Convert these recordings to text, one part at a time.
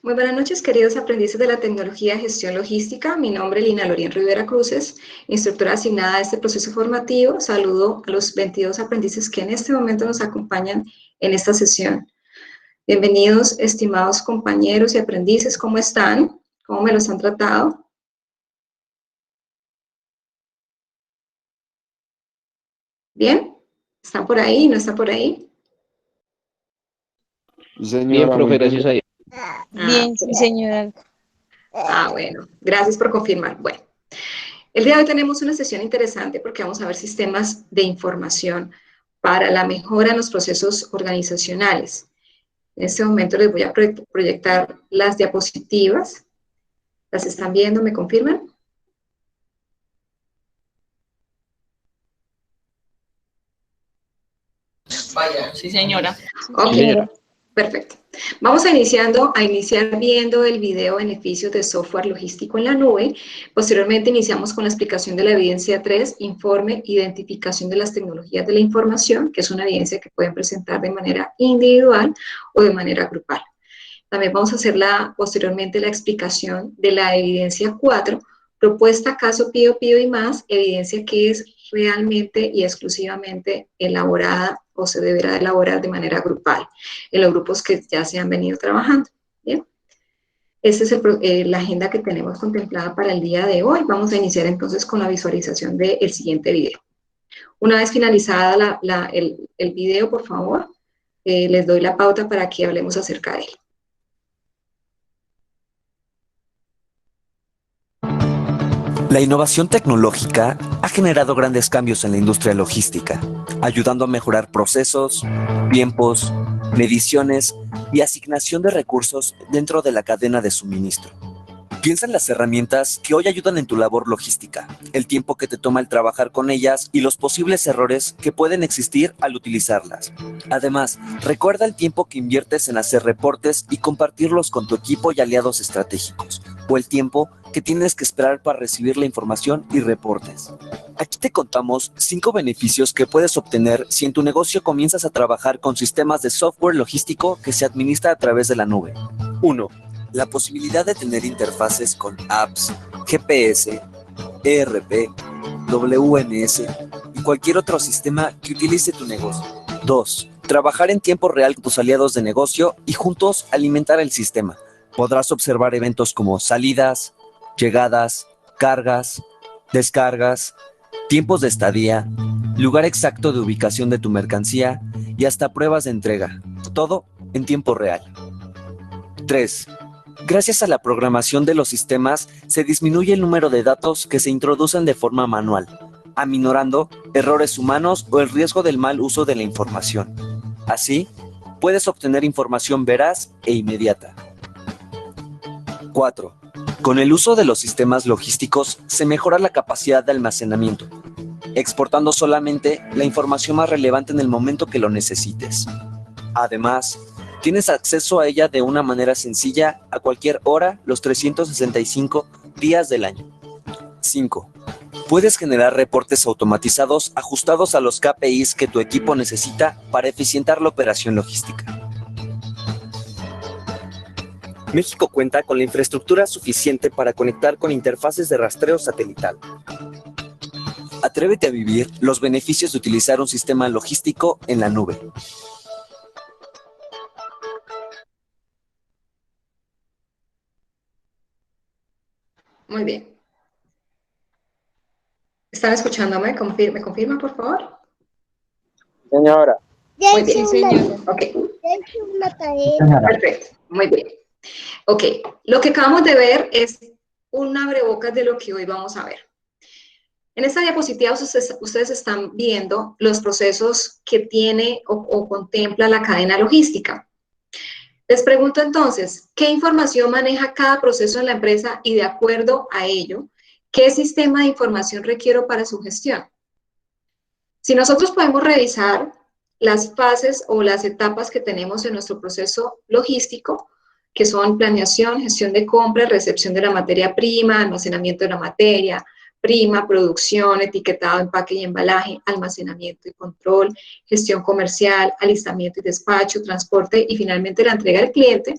Muy buenas noches, queridos aprendices de la tecnología de gestión logística. Mi nombre es Lina Lorien Rivera Cruces, instructora asignada a este proceso formativo. Saludo a los 22 aprendices que en este momento nos acompañan en esta sesión. Bienvenidos, estimados compañeros y aprendices. ¿Cómo están? ¿Cómo me los han tratado? ¿Bien? ¿Están por ahí? ¿No están por ahí? Señora, bien, profe, gracias a Dios. Bien, sí, señora. Bueno, gracias por confirmar. Bueno, el día de hoy tenemos una sesión interesante porque vamos a ver sistemas de información para la mejora en los procesos organizacionales. En este momento les voy a proyectar las diapositivas. ¿Las están viendo? ¿Me confirman? Sí, señora. Ok. Sí, señora. Perfecto. Vamos a iniciar viendo el video Beneficios de software logístico en la nube. Posteriormente iniciamos con la explicación de la evidencia 3, informe, identificación de las tecnologías de la información, que es una evidencia que pueden presentar de manera individual o de manera grupal. También vamos a hacer posteriormente la explicación de la evidencia 4, propuesta, caso, pido y más, evidencia que es realmente y exclusivamente elaborada o se deberá elaborar de manera grupal en los grupos que ya se han venido trabajando. Bien, esta es la agenda que tenemos contemplada para el día de hoy. Vamos a iniciar entonces con la visualización del siguiente video. Una vez finalizada el video, por favor, les doy la pauta para que hablemos acerca de él. La innovación tecnológica ha generado grandes cambios en la industria logística, ayudando a mejorar procesos, tiempos, mediciones y asignación de recursos dentro de la cadena de suministro. Piensa en las herramientas que hoy ayudan en tu labor logística, el tiempo que te toma el trabajar con ellas y los posibles errores que pueden existir al utilizarlas. Además, recuerda el tiempo que inviertes en hacer reportes y compartirlos con tu equipo y aliados estratégicos, o el tiempo que tienes que esperar para recibir la información y reportes. Aquí te contamos 5 beneficios que puedes obtener si en tu negocio comienzas a trabajar con sistemas de software logístico que se administra a través de la nube. 1. La posibilidad de tener interfaces con apps, GPS, ERP, WMS y cualquier otro sistema que utilice tu negocio. 2. Trabajar en tiempo real con tus aliados de negocio y juntos alimentar el sistema. Podrás observar eventos como salidas, llegadas, cargas, descargas, tiempos de estadía, lugar exacto de ubicación de tu mercancía y hasta pruebas de entrega. Todo en tiempo real. 3. Gracias a la programación de los sistemas, se disminuye el número de datos que se introducen de forma manual, aminorando errores humanos o el riesgo del mal uso de la información. Así, puedes obtener información veraz e inmediata. 4. Con el uso de los sistemas logísticos, se mejora la capacidad de almacenamiento, exportando solamente la información más relevante en el momento que lo necesites. Además, tienes acceso a ella de una manera sencilla a cualquier hora, los 365 días del año. 5. Puedes generar reportes automatizados ajustados a los KPIs que tu equipo necesita para eficientar la operación logística. México cuenta con la infraestructura suficiente para conectar con interfaces de rastreo satelital. Atrévete a vivir los beneficios de utilizar un sistema logístico en la nube. Muy bien. ¿Están escuchándome? ¿Me confirman, por favor? señora. Muy bien. Sí, señora. Ok. Perfecto. Muy bien. Ok. Lo que acabamos de ver es un abrebocas de lo que hoy vamos a ver. En esta diapositiva ustedes están viendo los procesos que tiene o contempla la cadena logística. Les pregunto entonces, ¿qué información maneja cada proceso en la empresa y de acuerdo a ello, qué sistema de información requiero para su gestión? Si nosotros podemos revisar las fases o las etapas que tenemos en nuestro proceso logístico, que son planeación, gestión de compras, recepción de la materia prima, almacenamiento de la materia prima, producción, etiquetado, empaque y embalaje, almacenamiento y control, gestión comercial, alistamiento y despacho, transporte y finalmente la entrega al cliente,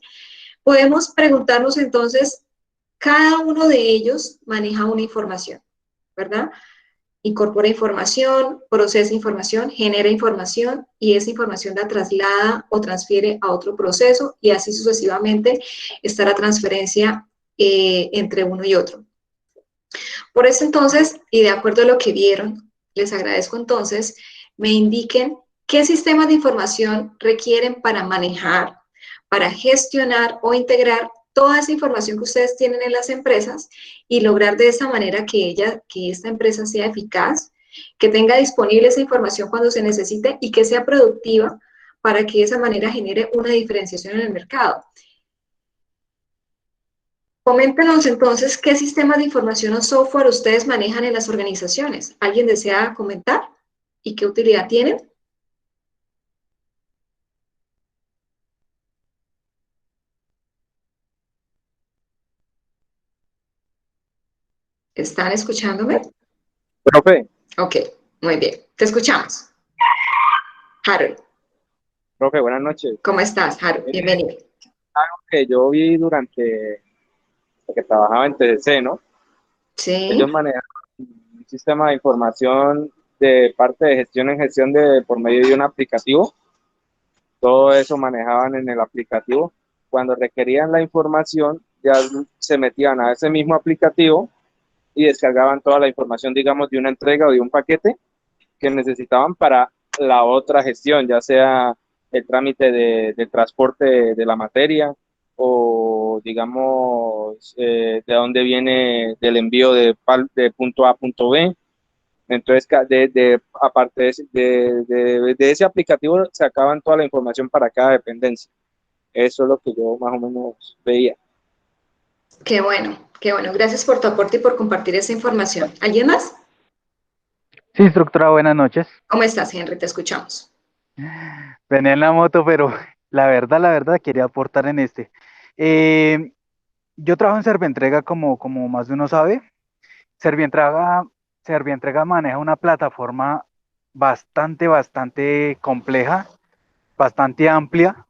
Podemos preguntarnos entonces, cada uno de ellos maneja una información, ¿verdad? Incorpora información, procesa información, genera información y esa información la traslada o transfiere a otro proceso y así sucesivamente está la transferencia entre uno y otro. Por eso entonces, y de acuerdo a lo que vieron, les agradezco entonces, me indiquen qué sistemas de información requieren para manejar, para gestionar o integrar toda esa información que ustedes tienen en las empresas y lograr de esta manera que esta empresa sea eficaz, que tenga disponible esa información cuando se necesite y que sea productiva para que de esa manera genere una diferenciación en el mercado. Coméntenos entonces qué sistemas de información o software ustedes manejan en las organizaciones. ¿Alguien desea comentar? ¿Y qué utilidad tienen? ¿Están escuchándome? Profe, Ok, muy bien. Te escuchamos. Harold, profe, buenas noches. ¿cómo estás, Harold? Bienvenido. Algo que yo vi durante lo que trabajaba en TDC, ¿no? Sí, Ellos manejan un sistema de información de parte de gestión en gestión por medio de un aplicativo. Todo eso manejaban en el aplicativo. Cuando requerían la información, ya se metían a ese mismo aplicativo y descargaban toda la información, digamos, de una entrega o de un paquete que necesitaban para la otra gestión, ya sea el trámite de transporte de la materia o, digamos, de dónde viene del envío de punto A a punto B. Entonces, aparte de ese aplicativo, sacaban toda la información para cada dependencia. Eso es lo que yo más o menos veía. qué bueno, qué bueno. Gracias por tu aporte y por compartir esa información. ¿Alguien más? Sí, instructora, buenas noches. ¿Cómo estás, Henry? Te escuchamos. Venía en la moto, pero la verdad, quería aportar en este. Eh, yo trabajo en Servientrega, como más de uno sabe. Servientrega, Servientrega maneja una plataforma bastante compleja, bastante amplia.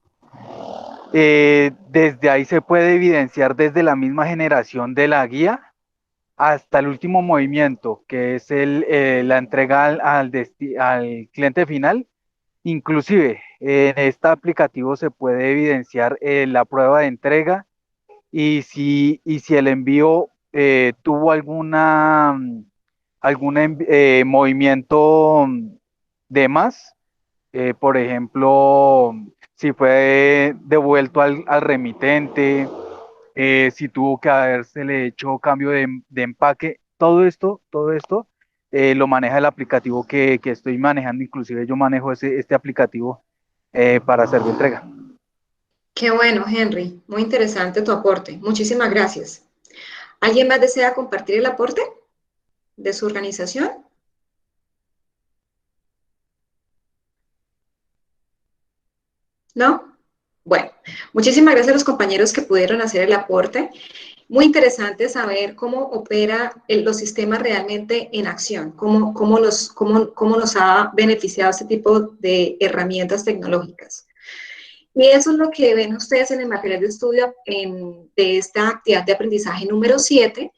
Desde ahí se puede evidenciar desde la misma generación de la guía hasta el último movimiento, que es la entrega al cliente final. Inclusive, en este aplicativo se puede evidenciar la prueba de entrega y si el envío tuvo algún movimiento de más, por ejemplo, si fue devuelto al remitente, si tuvo que habérsele hecho cambio de empaque, todo esto lo maneja el aplicativo que estoy manejando, inclusive yo manejo este aplicativo para hacer mi entrega. Qué bueno, Henry. Muy interesante tu aporte. Muchísimas gracias. ¿Alguien más desea compartir el aporte de su organización? ¿No? Bueno, muchísimas gracias a los compañeros que pudieron hacer el aporte. Muy interesante saber cómo opera los sistemas realmente en acción, cómo nos ha beneficiado este tipo de herramientas tecnológicas. Y eso es lo que ven ustedes en el material de estudio de esta actividad de aprendizaje número 7,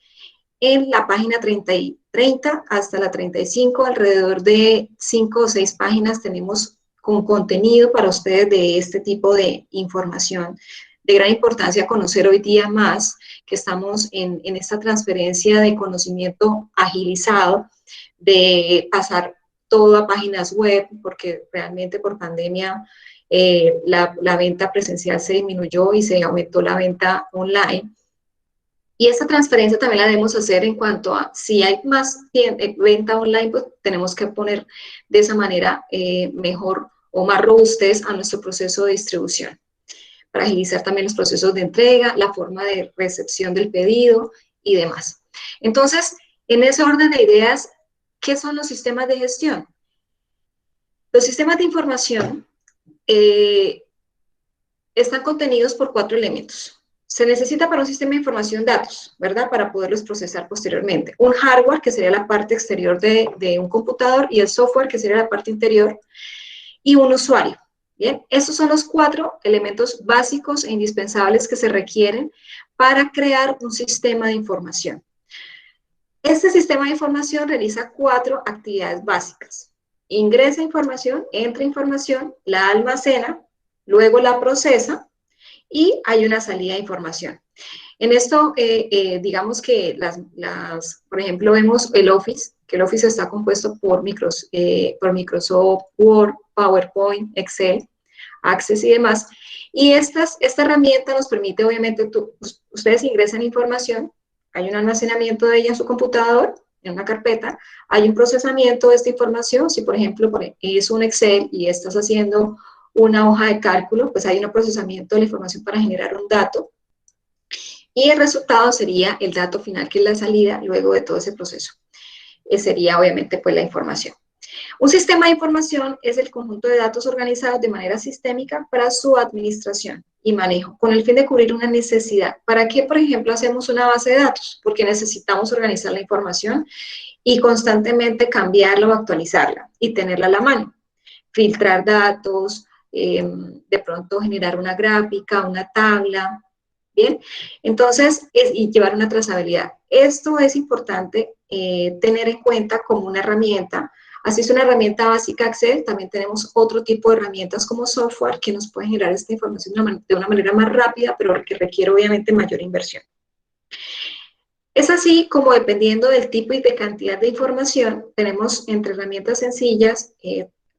en la página 30 hasta la 35, alrededor de 5 o 6 páginas tenemos con contenido para ustedes de este tipo de información. De gran importancia conocer hoy día más que estamos en esta transferencia de conocimiento agilizado, de pasar todo a páginas web, porque realmente por pandemia la venta presencial se disminuyó y se aumentó la venta online. Y esta transferencia también la debemos hacer en cuanto a si hay más venta online, pues tenemos que poner de esa manera mejor o más robustez a nuestro proceso de distribución, para agilizar también los procesos de entrega, la forma de recepción del pedido y demás. Entonces, en ese orden de ideas, ¿qué son los sistemas de gestión? Los sistemas de información están contenidos por 4 elementos. Se necesita para un sistema de información datos, ¿verdad? Para poderlos procesar posteriormente. Un hardware, que sería la parte exterior de un computador, y el software, que sería la parte interior, y un usuario, Bien, estos son los 4 elementos básicos e indispensables que se requieren para crear un sistema de información. Este sistema de información realiza 4 actividades básicas. Ingresa información, entra información, la almacena, luego la procesa y hay una salida de información. En esto, digamos que por ejemplo, vemos el Office, que el Office está compuesto por Microsoft Word, PowerPoint, Excel, Access y demás. Y esta herramienta nos permite, obviamente, ustedes ingresan información, hay un almacenamiento de ella en su computador, en una carpeta, hay un procesamiento de esta información. Si, por ejemplo, es un Excel y estás haciendo una hoja de cálculo, pues hay un procesamiento de la información para generar un dato. Y el resultado sería el dato final, que es la salida luego de todo ese proceso. Sería, obviamente, pues la información. Un sistema de información es el conjunto de datos organizados de manera sistémica para su administración y manejo, con el fin de cubrir una necesidad. ¿Para qué, por ejemplo, hacemos una base de datos? Porque necesitamos organizar la información y constantemente cambiarla o actualizarla y tenerla a la mano. Filtrar datos, de pronto generar una gráfica, una tabla, ¿bien? Entonces, y llevar una trazabilidad. Esto es importante tener en cuenta como una herramienta. Así es una herramienta básica Excel, también tenemos otro tipo de herramientas como software que nos pueden generar esta información de una manera más rápida, pero que requiere obviamente mayor inversión. Es así como, dependiendo del tipo y de cantidad de información, tenemos entre herramientas sencillas,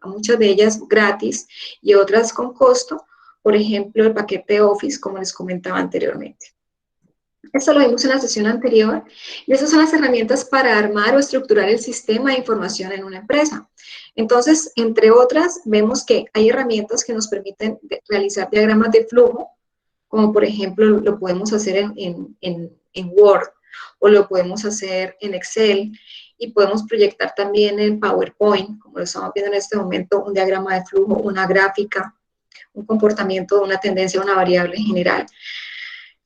muchas de ellas gratis y otras con costo. Por ejemplo, el paquete Office, como les comentaba anteriormente. Esto lo vimos en la sesión anterior, y esas son las herramientas para armar o estructurar el sistema de información en una empresa. Entonces, entre otras, vemos que hay herramientas que nos permiten realizar diagramas de flujo, como por ejemplo lo podemos hacer en Word, o lo podemos hacer en Excel, y podemos proyectar también en PowerPoint, como lo estamos viendo en este momento, un diagrama de flujo, una gráfica, un comportamiento, una tendencia, una variable en general.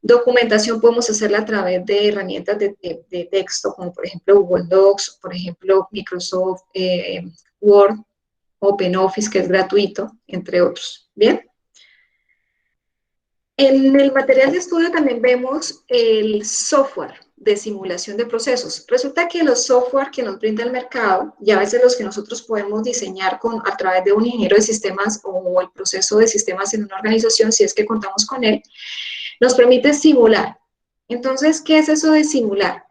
Documentación podemos hacerla a través de herramientas de texto, como por ejemplo Google Docs, por ejemplo Microsoft Word, OpenOffice, que es gratuito, entre otros. Bien. En el material de estudio también vemos el software de simulación de procesos. Resulta que los software que nos brinda el mercado, y a veces los que nosotros podemos diseñar a través de un ingeniero de sistemas o el proceso de sistemas en una organización, si es que contamos con él, nos permite simular. Entonces, ¿qué es eso de simular?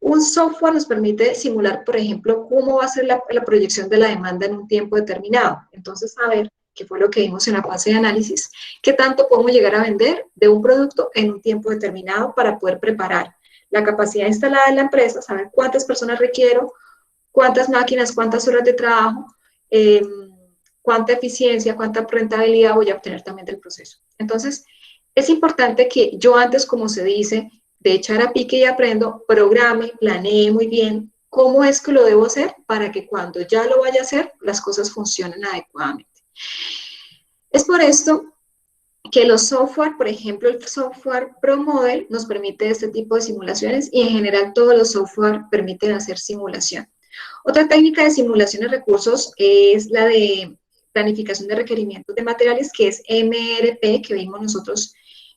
Un software nos permite simular, por ejemplo, cómo va a ser la proyección de la demanda en un tiempo determinado. Entonces, saber, que fue lo que vimos en la fase de análisis, qué tanto podemos llegar a vender de un producto en un tiempo determinado para poder preparar la capacidad instalada en la empresa, saber cuántas personas requiero, cuántas máquinas, cuántas horas de trabajo, cuánta eficiencia, cuánta rentabilidad voy a obtener también del proceso. Entonces, es importante que yo antes, como se dice, de echar a pique y aprendo, programe, planee muy bien cómo es que lo debo hacer para que cuando ya lo vaya a hacer, las cosas funcionen adecuadamente. Es por esto que los software, por ejemplo, el software ProModel nos permite este tipo de simulaciones, y en general todos los software permiten hacer simulación. Otra técnica de simulación de recursos es la de planificación de requerimientos de materiales, que es MRP, que vimos nosotros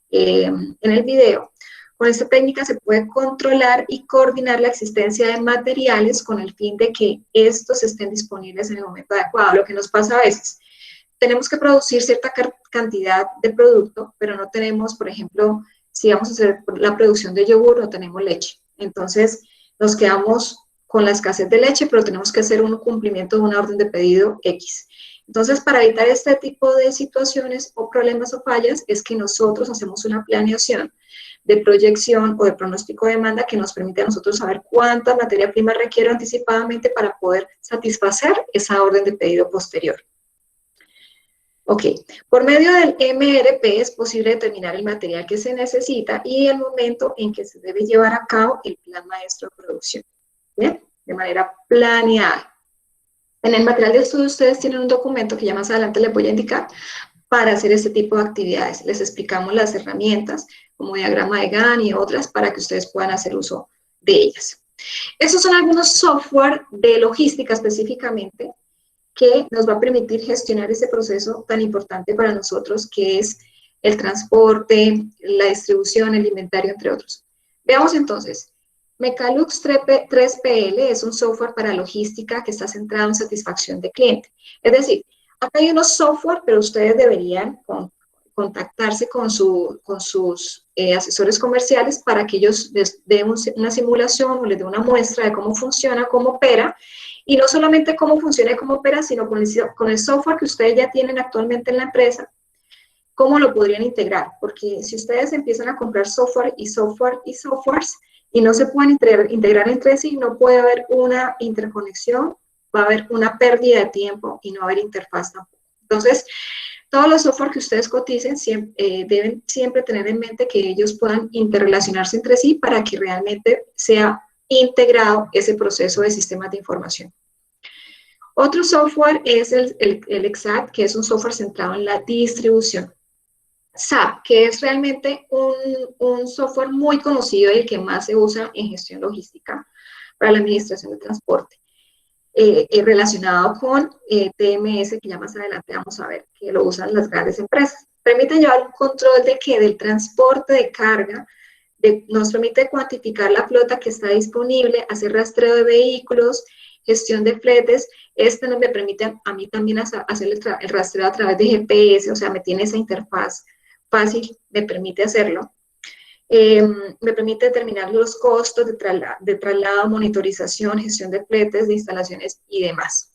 en el video. Con esta técnica se puede controlar y coordinar la existencia de materiales con el fin de que estos estén disponibles en el momento adecuado. Lo que nos pasa a veces, tenemos que producir cierta cantidad de producto, pero no tenemos, por ejemplo, si vamos a hacer la producción de yogur, no tenemos leche. Entonces, nos quedamos con la escasez de leche, pero tenemos que hacer un cumplimiento de una orden de pedido X. Entonces, para evitar este tipo de situaciones o problemas o fallas, es que nosotros hacemos una planeación de proyección o de pronóstico de demanda que nos permite a nosotros saber cuánta materia prima requiero anticipadamente para poder satisfacer esa orden de pedido posterior. Ok, por medio del MRP es posible determinar el material que se necesita y el momento en que se debe llevar a cabo el plan maestro de producción. ¿Bien? De manera planeada. En el material de estudio ustedes tienen un documento que ya más adelante les voy a indicar para hacer este tipo de actividades. Les explicamos las herramientas como diagrama de Gantt y otras para que ustedes puedan hacer uso de ellas. Estos son algunos software de logística específicamente que nos va a permitir gestionar ese proceso tan importante para nosotros, que es el transporte, la distribución, el inventario, entre otros. Veamos entonces. Mecalux 3PL es un software para logística que está centrado en satisfacción de cliente. Es decir, acá hay unos software, pero ustedes deberían contactarse con sus asesores comerciales para que ellos les den una simulación o les den una muestra de cómo funciona, cómo opera, y no solamente cómo funciona y cómo opera, sino con el software que ustedes ya tienen actualmente en la empresa, cómo lo podrían integrar, porque si ustedes empiezan a comprar software y softwares y no se pueden integrar entre sí, no puede haber una interconexión, va a haber una pérdida de tiempo y no va a haber interfaz tampoco. Entonces, todos los software que ustedes coticen deben siempre tener en mente que ellos puedan interrelacionarse entre sí para que realmente sea integrado ese proceso de sistemas de información. Otro software es el Exact, que es un software centrado en la distribución. SAP, que es realmente un software muy conocido y el que más se usa en gestión logística para la administración de transporte, relacionado con TMS, que ya más adelante vamos a ver que lo usan las grandes empresas. Permite llevar un control del transporte de carga, nos permite cuantificar la flota que está disponible, hacer rastreo de vehículos, gestión de fletes. Este me permite a mí también hacer el rastreo a través de GPS, o sea, me tiene esa interfaz fácil, me permite hacerlo. Me permite determinar los costos de traslado, monitorización, gestión de fletes, de instalaciones y demás.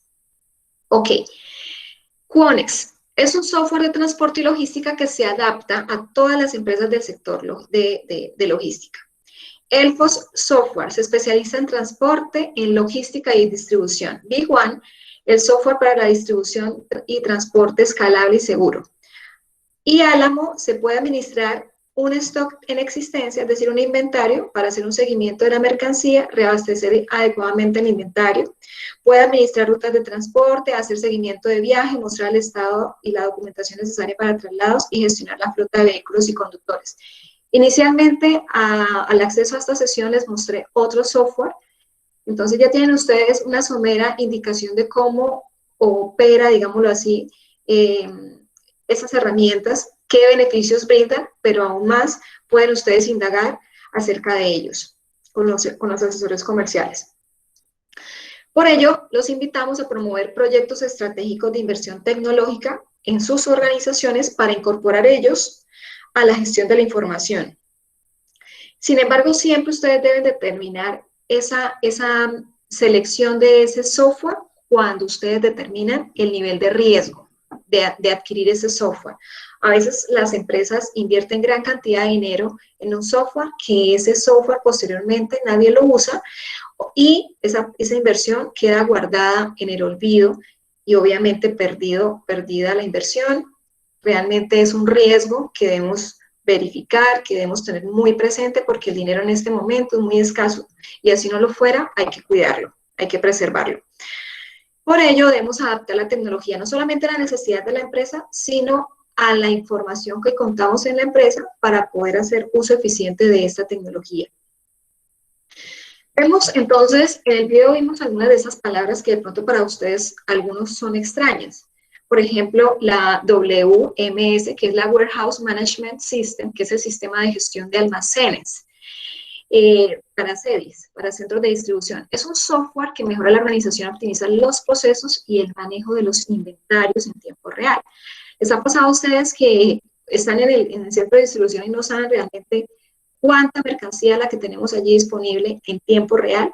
Ok. Quonex es un software de transporte y logística que se adapta a todas las empresas del sector de logística. Elfos Software se especializa en transporte, en logística y distribución. Big One, el software para la distribución y transporte escalable y seguro. Y Álamo se puede administrar un stock en existencia, es decir, un inventario para hacer un seguimiento de la mercancía, reabastecer adecuadamente el inventario, puede administrar rutas de transporte, hacer seguimiento de viaje, mostrar el estado y la documentación necesaria para traslados y gestionar la flota de vehículos y conductores. Inicialmente, al acceso a esta sesión les mostré otro software, entonces ya tienen ustedes una somera indicación de cómo opera, digámoslo así, esas herramientas, qué beneficios brindan, pero aún más pueden ustedes indagar acerca de ellos con los asesores comerciales. Por ello, los invitamos a promover proyectos estratégicos de inversión tecnológica en sus organizaciones para incorporar ellos a la gestión de la información. Sin embargo, siempre ustedes deben determinar esa selección de ese software cuando ustedes determinan el nivel de riesgo de adquirir ese software. A veces las empresas invierten gran cantidad de dinero en un software que ese software posteriormente nadie lo usa y esa inversión queda guardada en el olvido y obviamente perdida la inversión. Realmente es un riesgo que debemos verificar, que debemos tener muy presente porque el dinero en este momento es muy escaso y así no lo fuera, hay que cuidarlo, hay que preservarlo. Por ello, debemos adaptar la tecnología no solamente a la necesidad de la empresa, sino a la información que contamos en la empresa para poder hacer uso eficiente de esta tecnología. Vemos entonces, en el video vimos algunas de esas palabras que de pronto para ustedes algunos son extrañas. Por ejemplo, la WMS, que es la Warehouse Management System, que es el sistema de gestión de almacenes. Para CEDIS, para centros de distribución. Es un software que mejora la organización, optimiza los procesos y el manejo de los inventarios en tiempo real. ¿Les ha pasado a ustedes que están en el centro de distribución y no saben realmente cuánta mercancía la que tenemos allí disponible en tiempo real?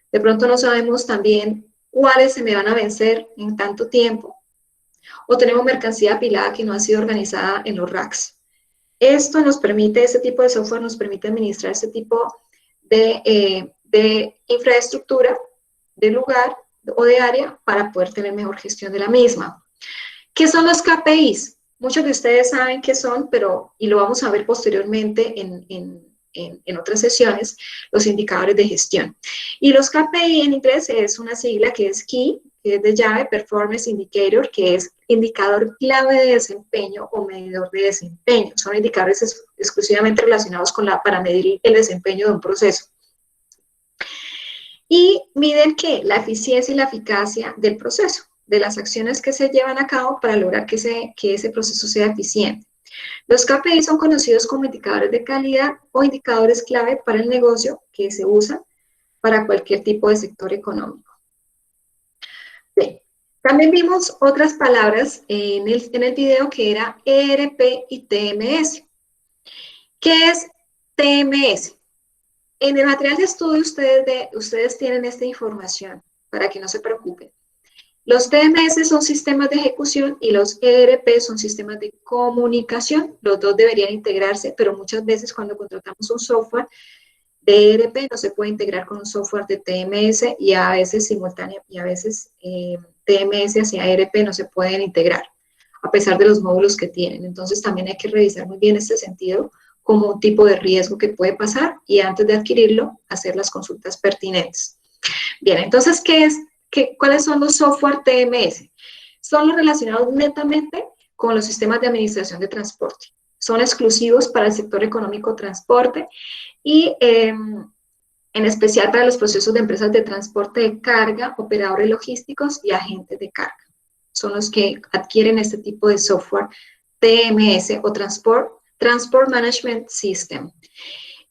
De pronto no sabemos también cuáles se me van a vencer en tanto tiempo. O tenemos mercancía apilada que no ha sido organizada en los racks. Esto nos permite, este tipo de software nos permite administrar este tipo de infraestructura, de lugar o de área para poder tener mejor gestión de la misma. ¿Qué son los KPIs? Muchos de ustedes saben qué son, y lo vamos a ver posteriormente en otras sesiones, los indicadores de gestión. Y los KPI en inglés es una sigla que es Key, que es de llave, Performance Indicator, que es indicador clave de desempeño o medidor de desempeño. Son indicadores exclusivamente relacionados para medir el desempeño de un proceso. Y miden ¿qué? La eficiencia y la eficacia del proceso. de las acciones que se llevan a cabo para lograr que ese proceso sea eficiente. Los KPI son conocidos como indicadores de calidad o indicadores clave para el negocio que se usan para cualquier tipo de sector económico. Bien. También vimos otras palabras en el video que era ERP y TMS. ¿Qué es TMS? En el material de estudio ustedes tienen esta información para que no se preocupen. Los TMS son sistemas de ejecución y los ERP son sistemas de comunicación. Los dos deberían integrarse, pero muchas veces cuando contratamos un software de ERP no se puede integrar con un software de TMS y a veces simultáneo y a veces TMS hacia ERP no se pueden integrar, a pesar de los módulos que tienen. Entonces también hay que revisar muy bien este sentido como un tipo de riesgo que puede pasar y antes de adquirirlo, hacer las consultas pertinentes. Bien, entonces, ¿cuáles son los software TMS? Son los relacionados netamente con los sistemas de administración de transporte. Son exclusivos para el sector económico transporte y en especial para los procesos de empresas de transporte de carga, operadores logísticos y agentes de carga. Son los que adquieren este tipo de software TMS o Transport Management System.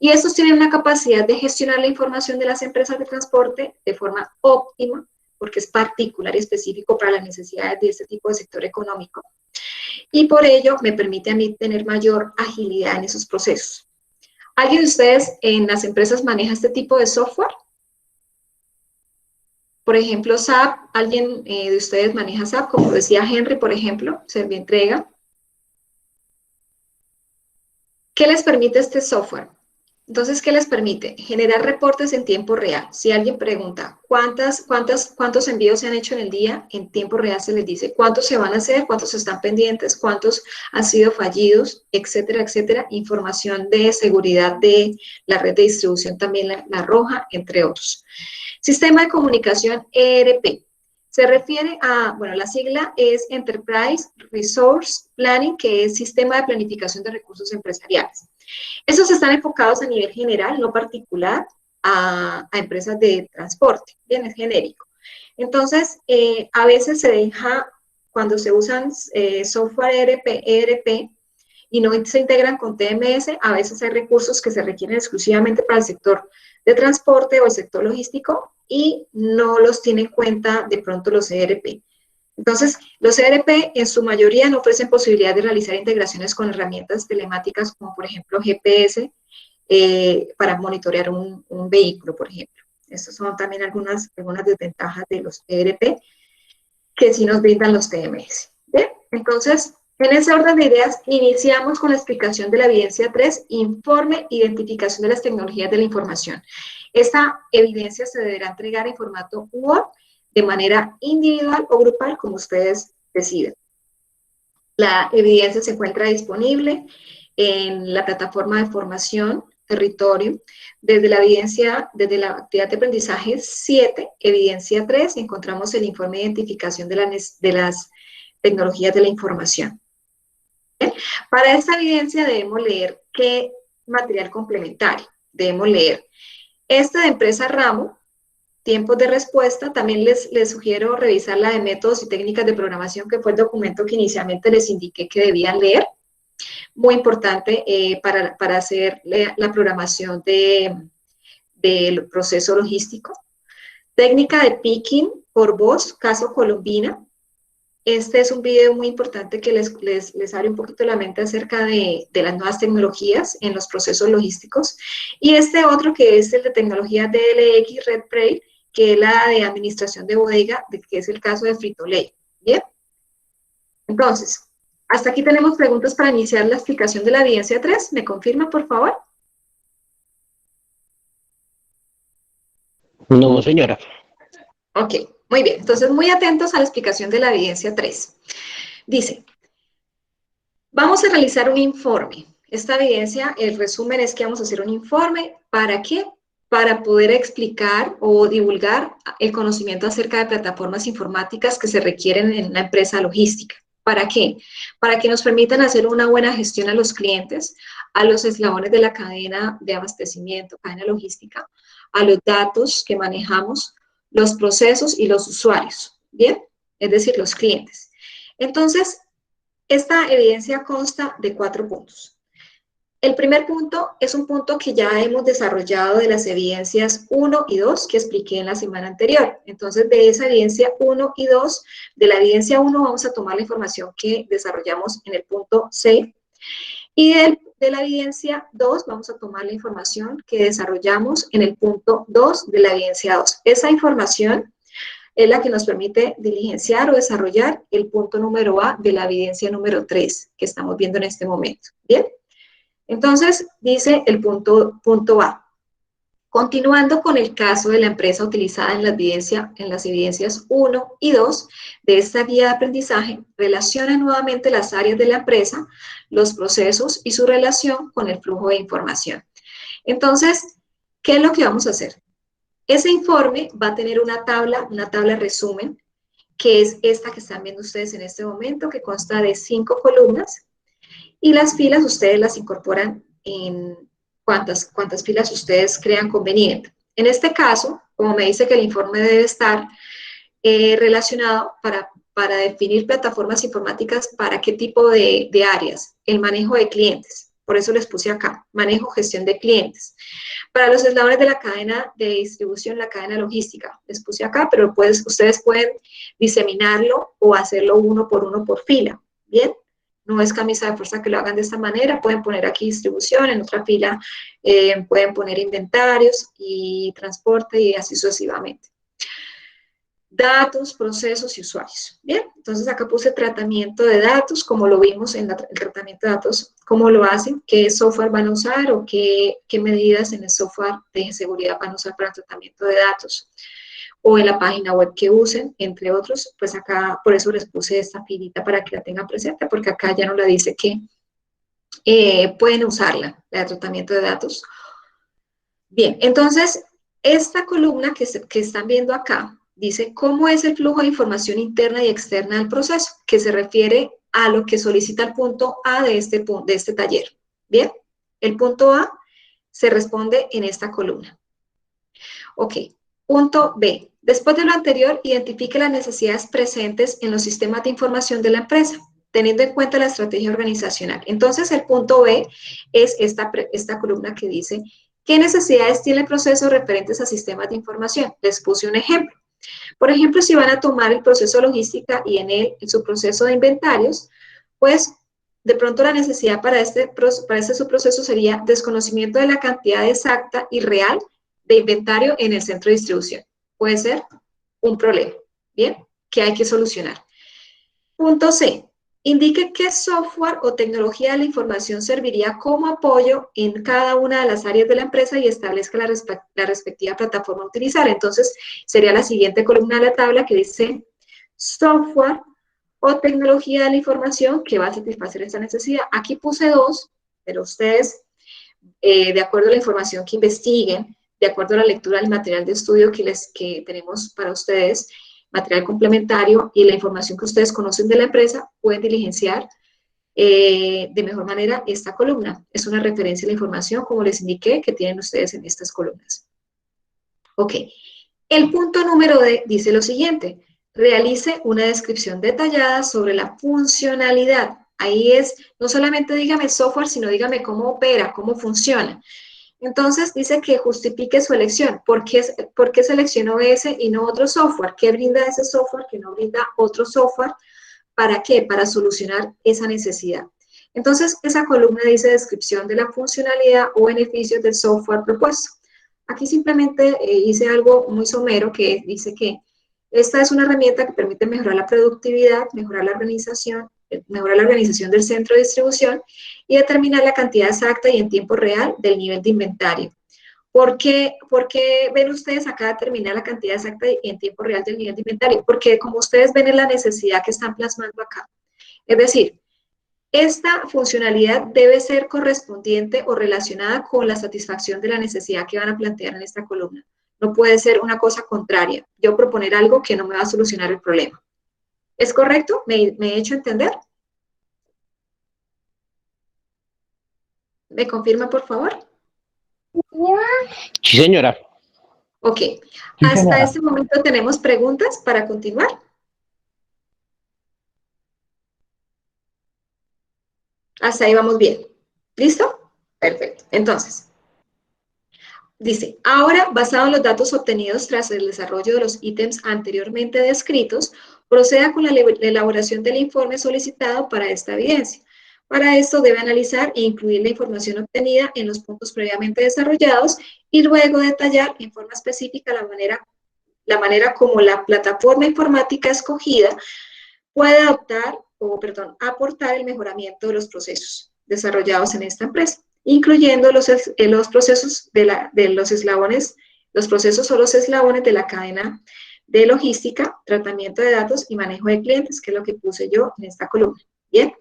Y estos tienen una capacidad de gestionar la información de las empresas de transporte de forma óptima, porque es particular y específico para las necesidades de este tipo de sector económico. Y por ello me permite a mí tener mayor agilidad en esos procesos. ¿Alguien de ustedes en las empresas maneja este tipo de software? Por ejemplo, SAP, ¿alguien de ustedes maneja SAP? Como decía Henry, por ejemplo, Servientrega. ¿Qué les permite este software? Entonces, ¿qué les permite? Generar reportes en tiempo real. Si alguien pregunta, ¿cuántos envíos se han hecho en el día? En tiempo real se les dice cuántos se van a hacer, cuántos están pendientes, cuántos han sido fallidos, etcétera, etcétera. Información de seguridad de la red de distribución también la arroja, entre otros. Sistema de comunicación ERP. Se refiere a, bueno, la sigla es Enterprise Resource Planning, que es Sistema de Planificación de Recursos Empresariales. Estos están enfocados a nivel general, no particular, a empresas de transporte, bien, es genérico. Entonces, a veces se deja, cuando se usan software ERP y no se integran con TMS, a veces hay recursos que se requieren exclusivamente para el sector de transporte o el sector logístico y no los tienen en cuenta de pronto los ERP. Entonces, los ERP en su mayoría no ofrecen posibilidad de realizar integraciones con herramientas telemáticas como por ejemplo GPS para monitorear un vehículo, por ejemplo. Estas son también algunas desventajas de los ERP que sí nos brindan los TMS. ¿Bien? Entonces, en ese orden de ideas, iniciamos con la explicación de la evidencia 3, informe, identificación de las tecnologías de la información. Esta evidencia se deberá entregar en formato Word de manera individual o grupal, como ustedes deciden. La evidencia se encuentra disponible en la plataforma de formación, territorio, desde la actividad de aprendizaje 7, evidencia 3, encontramos el informe de identificación de las tecnologías de la información. ¿Bien? Para esta evidencia debemos leer qué material complementario. Debemos leer de empresa Ramo, tiempos de respuesta. También les sugiero revisar la de métodos y técnicas de programación, que fue el documento que inicialmente les indiqué que debían leer. Muy importante para hacer la programación del proceso logístico. Técnica de picking por voz, caso Colombina. Este es un video muy importante que les abre un poquito la mente acerca de las nuevas tecnologías en los procesos logísticos. Y este otro que es el de tecnología DLX RedPrail, que es la de administración de bodega, que es el caso de Frito-Lay. ¿Bien? Entonces, hasta aquí tenemos preguntas para iniciar la explicación de la evidencia 3. ¿Me confirma, por favor? No, señora. Ok, muy bien. Entonces, muy atentos a la explicación de la evidencia 3. Dice, vamos a realizar un informe. Esta evidencia, el resumen es que vamos a hacer un informe. ¿Para qué? Para poder explicar o divulgar el conocimiento acerca de plataformas informáticas que se requieren en una empresa logística. ¿Para qué? Para que nos permitan hacer una buena gestión a los clientes, a los eslabones de la cadena de abastecimiento, cadena logística, a los datos que manejamos, los procesos y los usuarios. ¿Bien? es decir, los clientes. Entonces, esta evidencia consta de 4 puntos. El primer punto es un punto que ya hemos desarrollado de las evidencias 1 y 2 que expliqué en la semana anterior. Entonces, de esa evidencia 1 y 2, de la evidencia 1 vamos a tomar la información que desarrollamos en el punto C, y de la evidencia 2 vamos a tomar la información que desarrollamos en el punto 2 de la evidencia 2. Esa información es la que nos permite diligenciar o desarrollar el punto número A de la evidencia número 3 que estamos viendo en este momento. ¿Bien? Entonces, dice el punto A. Continuando con el caso de la empresa utilizada en las evidencias 1 y 2 de esta guía de aprendizaje, relaciona nuevamente las áreas de la empresa, los procesos y su relación con el flujo de información. Entonces, ¿qué es lo que vamos a hacer? Ese informe va a tener una tabla resumen, que es esta que están viendo ustedes en este momento, que consta de 5 columnas, y las filas ustedes las incorporan en cuántas filas ustedes crean conveniente. En este caso, como me dice que el informe debe estar relacionado para definir plataformas informáticas, ¿para qué tipo de áreas? El manejo de clientes, por eso les puse acá, manejo, gestión de clientes. Para los eslabones de la cadena de distribución, la cadena logística, les puse acá, pero ustedes pueden diseminarlo o hacerlo uno por fila, ¿bien? No es camisa de fuerza que lo hagan de esta manera, pueden poner aquí distribución, en otra fila pueden poner inventarios y transporte y así sucesivamente. Datos, procesos y usuarios. Bien, entonces acá puse tratamiento de datos, como lo vimos en el tratamiento de datos, cómo lo hacen, qué software van a usar o qué medidas en el software de seguridad van a usar para el tratamiento de datos, o en la página web que usen, entre otros. Pues acá, por eso les puse esta filita para que la tengan presente, porque acá ya no la dice que pueden usarla, la de tratamiento de datos. Bien, entonces, esta columna que están viendo acá, dice cómo es el flujo de información interna y externa del proceso, que se refiere a lo que solicita el punto A de este taller. Bien, el punto A se responde en esta columna. Ok, punto B. Después de lo anterior, identifique las necesidades presentes en los sistemas de información de la empresa, teniendo en cuenta la estrategia organizacional. Entonces, el punto B es esta columna que dice, ¿qué necesidades tiene el proceso referentes a sistemas de información? Les puse un ejemplo. Por ejemplo, si van a tomar el proceso logística y en su proceso de inventarios, pues de pronto la necesidad para este subproceso sería desconocimiento de la cantidad exacta y real de inventario en el centro de distribución. Puede ser un problema, ¿bien? Que hay que solucionar. Punto C. Indique qué software o tecnología de la información serviría como apoyo en cada una de las áreas de la empresa y establezca la respectiva plataforma a utilizar. Entonces, sería la siguiente columna de la tabla que dice software o tecnología de la información que va a satisfacer esta necesidad. Aquí puse 2, pero ustedes, de acuerdo a la información que investiguen, de acuerdo a la lectura del material de estudio que tenemos para ustedes, material complementario y la información que ustedes conocen de la empresa, pueden diligenciar de mejor manera esta columna. Es una referencia a la información, como les indiqué, que tienen ustedes en estas columnas. Ok. El punto número D dice lo siguiente. Realice una descripción detallada sobre la funcionalidad. Ahí es, no solamente dígame el software, sino dígame cómo opera, cómo funciona. Entonces dice que justifique su elección. ¿Por qué seleccionó ese y no otro software? ¿Qué brinda ese software que no brinda otro software? ¿Para qué? Para solucionar esa necesidad. Entonces, esa columna dice descripción de la funcionalidad o beneficios del software propuesto. Aquí simplemente hice algo muy somero que dice que esta es una herramienta que permite mejorar la productividad, mejorar la organización del centro de distribución y determinar la cantidad exacta y en tiempo real del nivel de inventario. ¿Por qué ven ustedes acá determinar la cantidad exacta y en tiempo real del nivel de inventario? Porque como ustedes ven en la necesidad que están plasmando acá. Es decir, esta funcionalidad debe ser correspondiente o relacionada con la satisfacción de la necesidad que van a plantear en esta columna. No puede ser una cosa contraria. Yo proponer algo que no me va a solucionar el problema. ¿Es correcto? ¿Me he hecho entender? ¿Me confirma, por favor? Sí, señora. Ok. Sí, Hasta señora. este momento tenemos preguntas para continuar. Hasta ahí vamos bien. ¿Listo? Perfecto. Entonces, dice, ahora, basado en los datos obtenidos tras el desarrollo de los ítems anteriormente descritos, proceda con la elaboración del informe solicitado para esta evidencia. Para esto debe analizar e incluir la información obtenida en los puntos previamente desarrollados y luego detallar en forma específica la manera como la plataforma informática escogida puede aportar el mejoramiento de los procesos desarrollados en esta empresa, incluyendo los procesos de los eslabones, los procesos o los eslabones de la cadena de logística, tratamiento de datos y manejo de clientes, que es lo que puse yo en esta columna. Bien.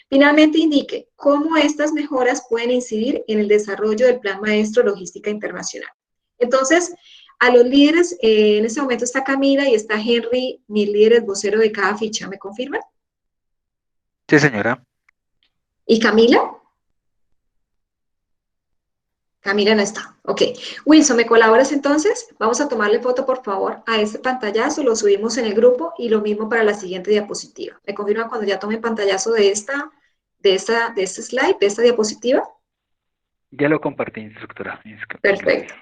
Finalmente, indique cómo estas mejoras pueden incidir en el desarrollo del Plan Maestro Logística Internacional. Entonces, a los líderes, en este momento está Camila y está Henry, mis líderes vocero de cada ficha, ¿me confirman? Sí, señora. ¿Y Camila? Camila no está. Ok. Wilson, ¿me colaboras entonces? Vamos a tomarle foto, por favor, a este pantallazo, lo subimos en el grupo y lo mismo para la siguiente diapositiva. ¿Me confirman cuando ya tome pantallazo de este slide, de esta diapositiva? Ya lo compartí, instructora. Perfecto.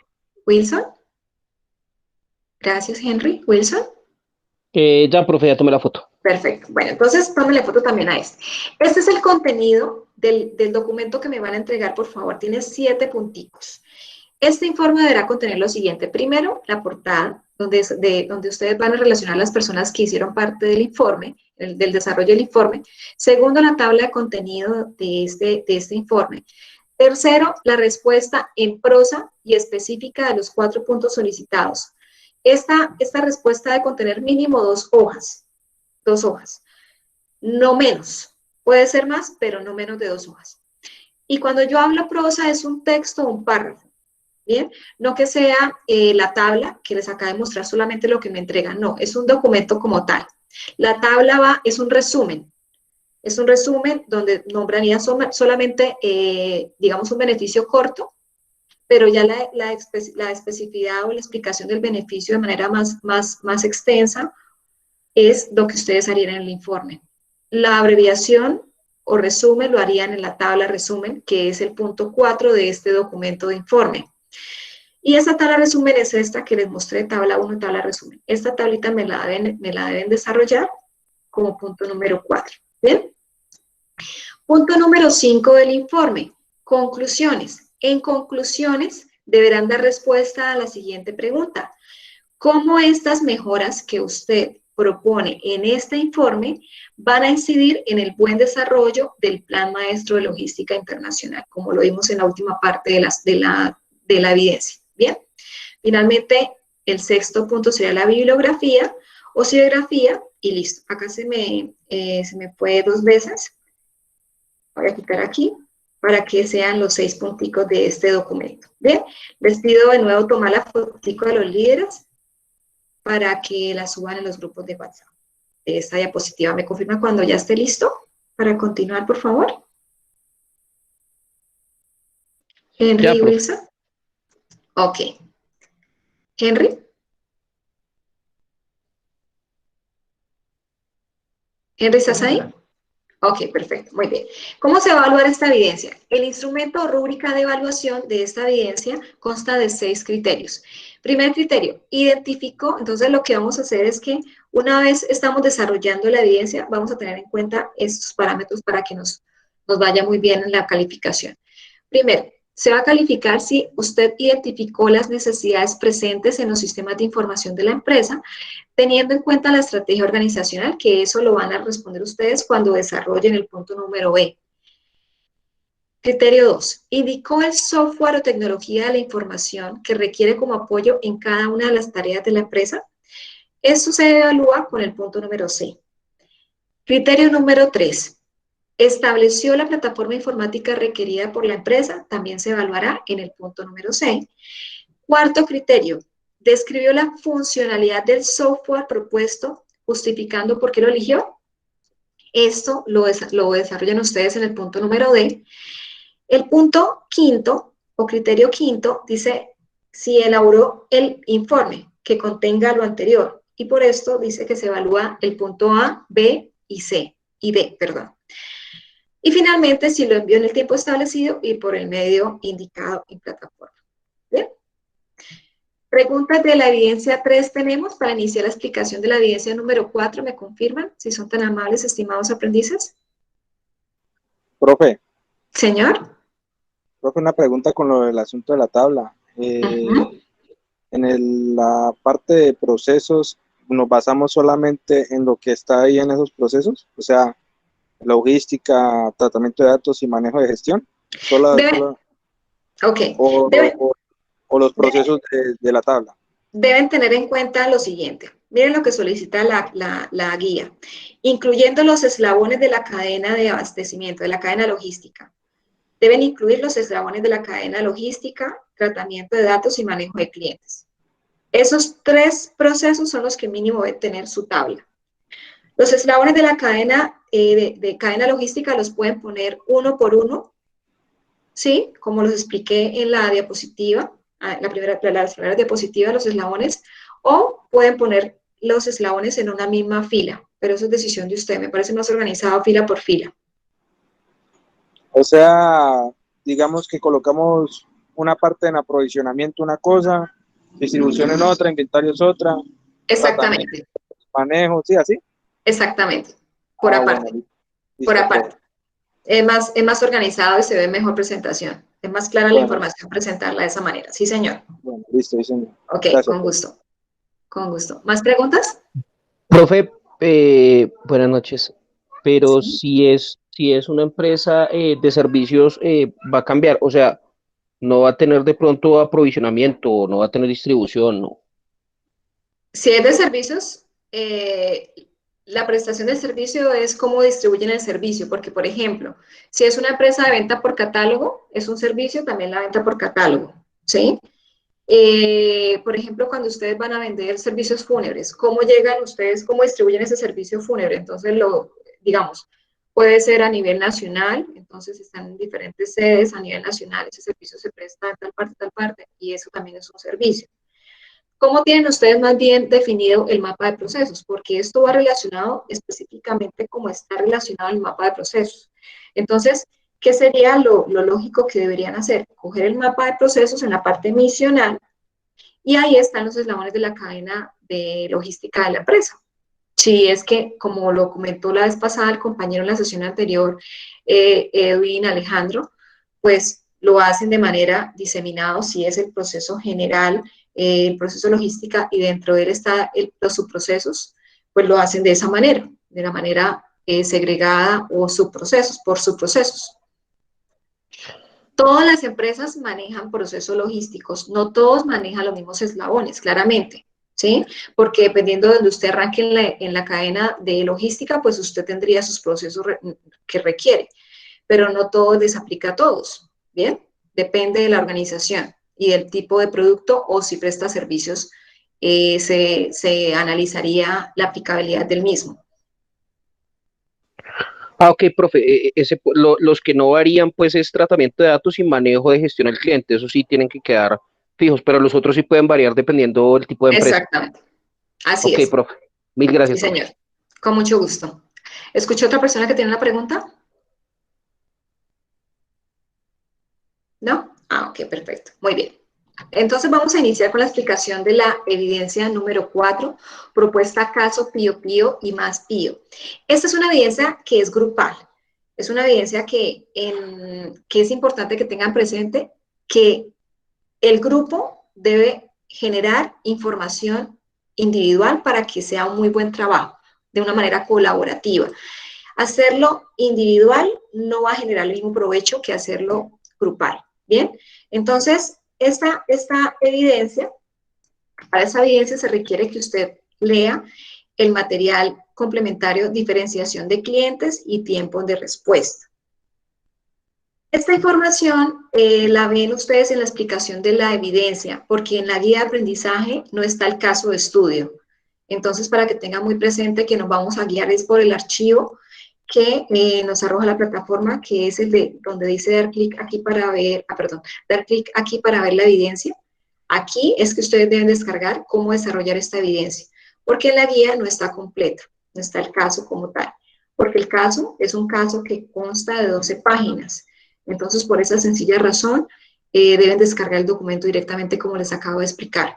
Wilson. Gracias, Henry. Wilson. Ya, profe, ya tomé la foto. Perfecto. Bueno, entonces tómenle foto también a este. Este es el contenido del documento que me van a entregar, por favor. Tiene 7 punticos. Este informe deberá contener lo siguiente. Primero, la portada, donde ustedes van a relacionar las personas que hicieron parte del informe, del desarrollo del informe. Segundo, la tabla de contenido de este informe. Tercero, la respuesta en prosa y específica de los 4 puntos solicitados. Esta respuesta debe contener mínimo 2 hojas. 2 hojas. No menos. Puede ser más, pero no menos de 2 hojas. Y cuando yo hablo prosa es un texto o un párrafo. ¿Bien? No que sea la tabla que les acabo de mostrar solamente lo que me entregan. No, es un documento como tal. La tabla es un resumen. Es un resumen donde nombraría solamente, digamos, un beneficio corto, pero ya la especificidad o la explicación del beneficio de manera más extensa es lo que ustedes harían en el informe. La abreviación o resumen lo harían en la tabla resumen, que es el punto 4 de este documento de informe. Y esta tabla resumen es esta que les mostré, tabla 1, tabla resumen. Esta tablita me la deben desarrollar como punto número 4. ¿Bien? Punto número 5 del informe, conclusiones. En conclusiones, deberán dar respuesta a la siguiente pregunta. ¿Cómo estas mejoras que usted propone en este informe van a incidir en el buen desarrollo del Plan Maestro de Logística Internacional, como lo vimos en la última parte de la evidencia? Bien. Finalmente, el 6º punto sería la bibliografía o serigrafía y listo. Acá se me fue 2 veces. Voy a quitar aquí para que sean los 6 punticos de este documento. Bien, les pido de nuevo tomar la fotico de los líderes para que la suban en los grupos de WhatsApp. Esta diapositiva me confirma cuando ya esté listo para continuar, por favor. Henry Ya, Wilson. Ok. Henry. Henry, ¿estás ahí? Ok, perfecto, muy bien. ¿Cómo se va a evaluar esta evidencia? El instrumento o rúbrica de evaluación de esta evidencia consta de 6 criterios. Primer criterio, identificó, entonces lo que vamos a hacer es que una vez estamos desarrollando la evidencia, vamos a tener en cuenta estos parámetros para que nos vaya muy bien en la calificación. Primero, se va a calificar si usted identificó las necesidades presentes en los sistemas de información de la empresa, teniendo en cuenta la estrategia organizacional, que eso lo van a responder ustedes cuando desarrollen el punto número B. Criterio 2. Indicó el software o tecnología de la información que requiere como apoyo en cada una de las tareas de la empresa. Esto se evalúa con el punto número C. Criterio número 3. Estableció la plataforma informática requerida por la empresa, también se evaluará en el punto número C. Cuarto criterio, describió la funcionalidad del software propuesto, justificando por qué lo eligió. Esto lo desarrollan ustedes en el punto número D. El punto quinto, o criterio quinto, dice si elaboró el informe que contenga lo anterior, y por esto dice que se evalúa el punto A, B y C, y D, perdón. Y finalmente, si lo envió en el tiempo establecido y por el medio indicado en plataforma. ¿Bien? Preguntas de la evidencia 3 tenemos para iniciar la explicación de la evidencia número 4. ¿Me confirman? Si son tan amables, estimados aprendices. Profe, Señor. una pregunta con lo del asunto de la tabla. La parte de procesos, ¿nos basamos solamente en lo que está ahí en esos procesos? O sea, logística, tratamiento de datos y manejo de gestión. Ok. O los procesos de la tabla. Deben tener en cuenta lo siguiente. Miren lo que solicita la guía. Incluyendo los eslabones de la cadena de abastecimiento, de la cadena logística. Deben incluir los eslabones de la cadena logística, tratamiento de datos y manejo de clientes. Esos 3 procesos son los que mínimo debe tener su tabla. Los eslabones de la cadena, de cadena logística los pueden poner uno por uno, ¿sí? Como los expliqué en la diapositiva, las primeras diapositivas, los eslabones, o pueden poner los eslabones en una misma fila, pero eso es decisión de usted. Me parece más organizado fila por fila. O sea, digamos que colocamos una parte en aprovisionamiento, una cosa, distribución en otra, inventario es otra. Exactamente. Manejo, ¿sí? ¿Así? Exactamente. Por aparte. Bueno, por aparte. Es más organizado y se ve mejor presentación. Es más clara la información presentarla de esa manera. Sí, señor. Bueno, listo, sí, señor. Ok, Gracias. con gusto. Con gusto. ¿Más preguntas? Profe, buenas noches. Pero si es una empresa de servicios, va a cambiar. O sea, no va a tener de pronto aprovisionamiento, no va a tener distribución, ¿no? Si es de servicios, la prestación del servicio es cómo distribuyen el servicio, porque, por ejemplo, si es una empresa de venta por catálogo, es un servicio también la venta por catálogo, ¿sí? Por ejemplo, cuando ustedes van a vender servicios fúnebres, ¿cómo llegan ustedes, cómo distribuyen ese servicio fúnebre? Entonces, digamos, puede ser a nivel nacional, entonces están en diferentes sedes a nivel nacional, ese servicio se presta en tal parte, y eso también es un servicio. ¿Cómo tienen ustedes más bien definido el mapa de procesos? Porque esto va relacionado específicamente como está relacionado el mapa de procesos. Entonces, ¿qué sería lo lógico que deberían hacer? Coger el mapa de procesos en la parte misional y ahí están los eslabones de la cadena de logística de la empresa. Si es que, como lo comentó la vez pasada el compañero en la sesión anterior, Edwin Alejandro, pues lo hacen de manera diseminada, si es el proceso general, el proceso logística, y dentro de él están los subprocesos, pues lo hacen de esa manera, de la manera segregada o subprocesos, por subprocesos. Todas las empresas manejan procesos logísticos, no todos manejan los mismos eslabones, claramente, ¿sí? Porque dependiendo de donde usted arranque en la cadena de logística, pues usted tendría sus procesos que requiere, pero no todos les aplica a todos, ¿bien? Depende de la organización y del tipo de producto, o si presta servicios, se analizaría la aplicabilidad del mismo. Ok, profe, los que no varían, pues, es tratamiento de datos y manejo de gestión al cliente. Eso sí tienen que quedar fijos, pero los otros sí pueden variar dependiendo del tipo de empresa. Exactamente. Así Ok, es. profe. Mil gracias, sí, profe. señor. Con mucho gusto. ¿Escuchó otra persona que tiene una pregunta? ¿No? Ok, perfecto. Muy bien. Entonces vamos a iniciar con la explicación de la evidencia número 4, propuesta caso Pío Pío y más Pío. Esta es una evidencia que es grupal. Es una evidencia que es importante que tengan presente que el grupo debe generar información individual para que sea un muy buen trabajo, de una manera colaborativa. Hacerlo individual no va a generar el mismo provecho que hacerlo grupal. Bien, entonces, esta evidencia, para esa evidencia se requiere que usted lea el material complementario diferenciación de clientes y tiempos de respuesta. Esta información la ven ustedes en la explicación de la evidencia, porque en la guía de aprendizaje no está el caso de estudio. Entonces, para que tengan muy presente que nos vamos a guiar es por el archivo que nos arroja la plataforma, que es el de donde dice dar clic aquí para ver, dar clic aquí para ver la evidencia. Aquí es que ustedes deben descargar cómo desarrollar esta evidencia, porque en la guía no está completa, no está el caso como tal. porque el caso es un caso que consta de 12 páginas. Entonces, por esa sencilla razón, deben descargar el documento directamente como les acabo de explicar.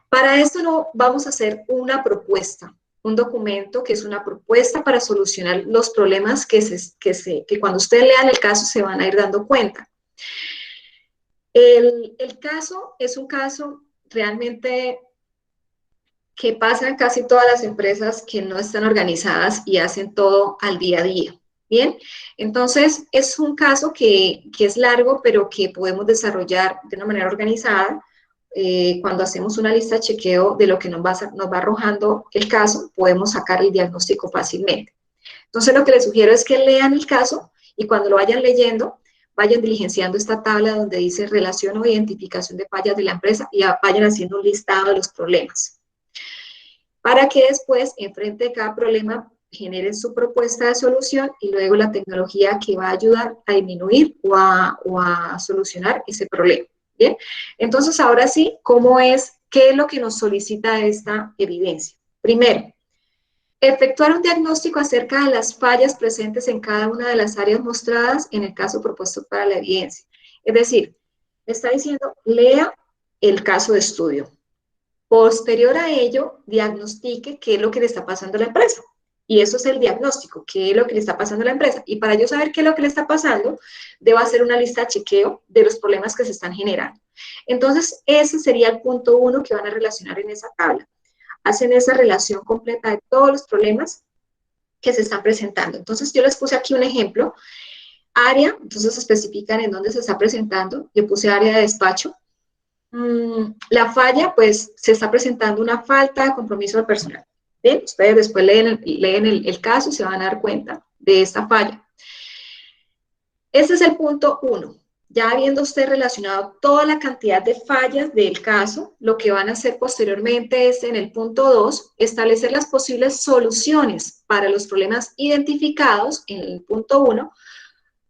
Para esto no vamos a hacer una propuesta, un documento que es una propuesta para solucionar los problemas que cuando ustedes lean el caso se van a ir dando cuenta. El caso es un caso realmente que pasa en casi todas las empresas que no están organizadas y hacen todo al día a día. Bien, entonces es un caso que es largo, pero que podemos desarrollar de una manera organizada. Cuando hacemos una lista de chequeo de lo que nos va arrojando el caso, podemos sacar el diagnóstico fácilmente. Entonces, lo que les sugiero es que lean el caso y cuando lo vayan leyendo, vayan diligenciando esta tabla donde dice relación o identificación de fallas de la empresa y vayan haciendo un listado de los problemas. Para que después, enfrente de cada problema, generen su propuesta de solución y luego la tecnología que va a ayudar a disminuir o a solucionar ese problema. Bien, entonces ahora sí, ¿qué es lo que nos solicita esta evidencia? Primero, efectuar un diagnóstico acerca de las fallas presentes en cada una de las áreas mostradas en el caso propuesto para la evidencia. Es decir, me está diciendo, lea el caso de estudio. Posterior a ello, diagnostique qué es lo que le está pasando a la empresa. Y eso es el diagnóstico, qué es lo que le está pasando a la empresa. Y para yo saber qué es lo que le está pasando, debo hacer una lista de chequeo de los problemas que se están generando. Entonces, ese sería el punto 1 que van a relacionar en esa tabla. Hacen esa relación completa de todos los problemas que se están presentando. Entonces, yo les puse aquí un ejemplo. Área, entonces especifican en dónde se está presentando. Yo puse área de despacho. La falla, pues, se está presentando una falta de compromiso del personal. Bien, ustedes después leen el caso y se van a dar cuenta de esta falla. Este es el punto 1. Ya habiendo usted relacionado toda la cantidad de fallas del caso, lo que van a hacer posteriormente es, en el punto 2, establecer las posibles soluciones para los problemas identificados en el punto 1.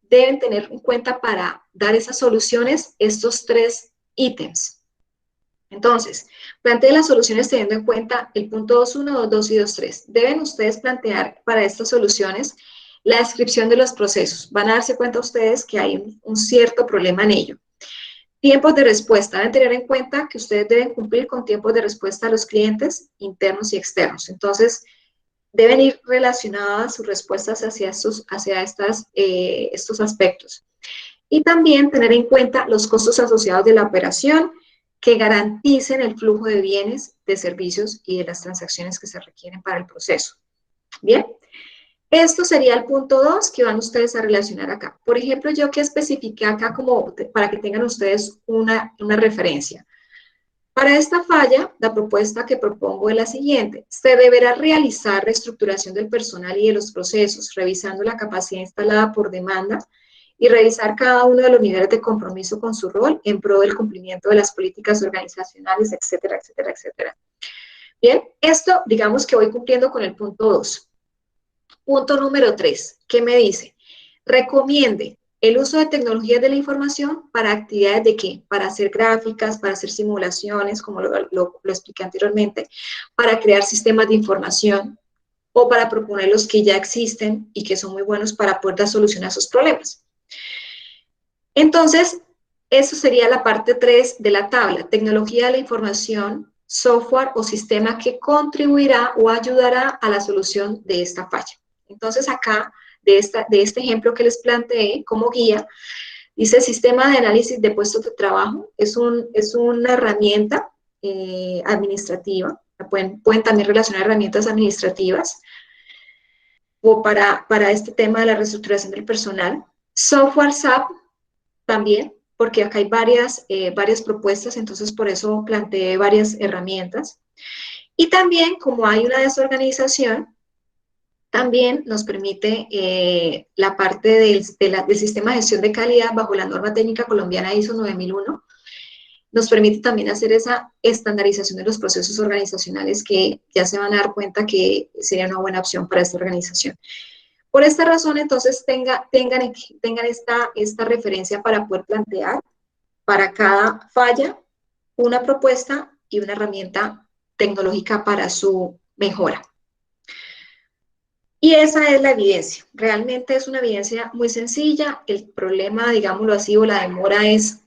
Deben tener en cuenta para dar esas soluciones estos 3 ítems. Entonces, plantee las soluciones teniendo en cuenta el punto 2.1, 2.2 y 2.3. Deben ustedes plantear para estas soluciones la descripción de los procesos. Van a darse cuenta ustedes que hay un cierto problema en ello. Tiempos de respuesta. Deben tener en cuenta que ustedes deben cumplir con tiempos de respuesta a los clientes internos y externos. Entonces, deben ir relacionadas sus respuestas hacia estos aspectos. Y también tener en cuenta los costos asociados de la operación que garanticen el flujo de bienes, de servicios y de las transacciones que se requieren para el proceso. Bien, esto sería el punto 2 que van ustedes a relacionar acá. Por ejemplo, yo que especifiqué acá como para que tengan ustedes una referencia. Para esta falla, la propuesta que propongo es la siguiente. Se deberá realizar reestructuración del personal y de los procesos, revisando la capacidad instalada por demanda y revisar cada uno de los niveles de compromiso con su rol en pro del cumplimiento de las políticas organizacionales, etcétera, etcétera, etcétera. Bien, esto digamos que voy cumpliendo con el punto 2. Punto número 3, ¿qué me dice? Recomiende el uso de tecnologías de la información para actividades de ¿qué? Para hacer gráficas, para hacer simulaciones, como lo expliqué anteriormente, para crear sistemas de información o para proponer los que ya existen y que son muy buenos para poder dar solución a esos problemas. Entonces, eso sería la parte 3 de la tabla, tecnología de la información, software o sistema que contribuirá o ayudará a la solución de esta falla. Entonces, acá, de este ejemplo que les planteé como guía, dice sistema de análisis de puestos de trabajo, es una herramienta administrativa, pueden también relacionar herramientas administrativas o para este tema de la reestructuración del personal. Software SAP también, porque acá hay varias propuestas, entonces por eso planteé varias herramientas. Y también, como hay una desorganización, también nos permite la parte del sistema de gestión de calidad bajo la norma técnica colombiana ISO 9001, nos permite también hacer esa estandarización de los procesos organizacionales que ya se van a dar cuenta que sería una buena opción para esta organización. Por esta razón, entonces, tengan esta referencia para poder plantear para cada falla una propuesta y una herramienta tecnológica para su mejora. Y esa es la evidencia. Realmente es una evidencia muy sencilla. El problema, digámoslo así, o la demora es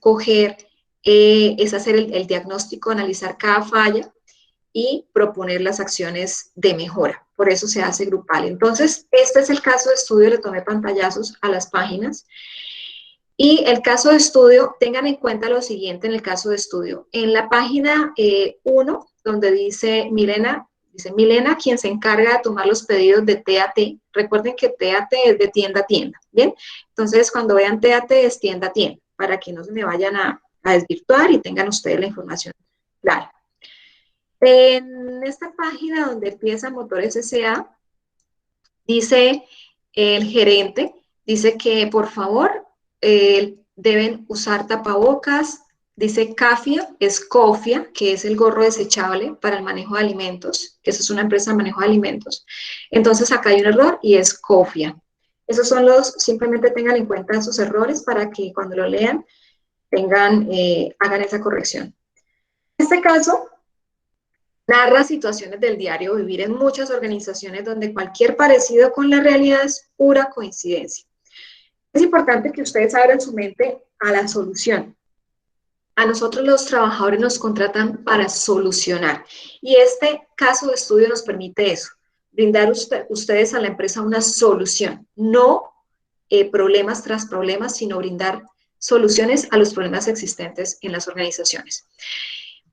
es hacer el diagnóstico, analizar cada falla y proponer las acciones de mejora. Por eso se hace grupal. Entonces, este es el caso de estudio. Le tomé pantallazos a las páginas. Y el caso de estudio, tengan en cuenta lo siguiente en el caso de estudio. En la página 1, donde dice Milena, quien se encarga de tomar los pedidos de TAT. Recuerden que TAT es de tienda a tienda, ¿bien? Entonces, cuando vean TAT es tienda a tienda, para que no se me vayan a desvirtuar y tengan ustedes la información clara. En esta página donde empieza Motores S.A., dice el gerente, dice que por favor deben usar tapabocas. Dice CAFIA, es COFIA, que es el gorro desechable para el manejo de alimentos, que eso es una empresa de manejo de alimentos. Entonces acá hay un error y es COFIA. Esos son simplemente tengan en cuenta esos errores para que cuando lo lean hagan esa corrección. En este caso, narra situaciones del diario vivir en muchas organizaciones donde cualquier parecido con la realidad es pura coincidencia. Es importante que ustedes abran su mente a la solución. A nosotros los trabajadores nos contratan para solucionar y este caso de estudio nos permite eso, brindar ustedes a la empresa una solución, no problemas tras problemas, sino brindar soluciones a los problemas existentes en las organizaciones.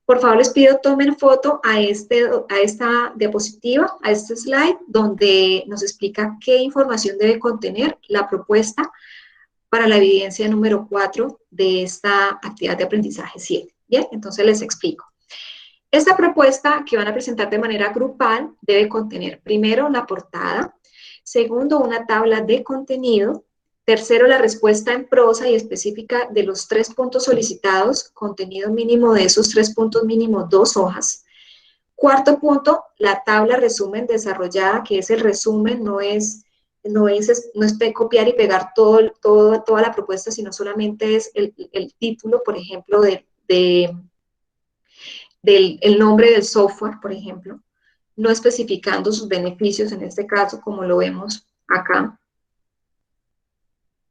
Por favor, les pido tomen foto a esta diapositiva, a este slide, donde nos explica qué información debe contener la propuesta para la evidencia número 4 de esta actividad de aprendizaje 7. Bien, entonces les explico. Esta propuesta que van a presentar de manera grupal debe contener, primero, la portada, segundo, una tabla de contenido, tercero, la respuesta en prosa y específica de los 3 puntos solicitados, contenido mínimo de esos 3 puntos mínimo 2 hojas. Cuarto punto, la tabla resumen desarrollada, que es el resumen, no es copiar y pegar toda la propuesta, sino solamente es el título, por ejemplo, del nombre del software, por ejemplo, no especificando sus beneficios, en este caso, como lo vemos acá.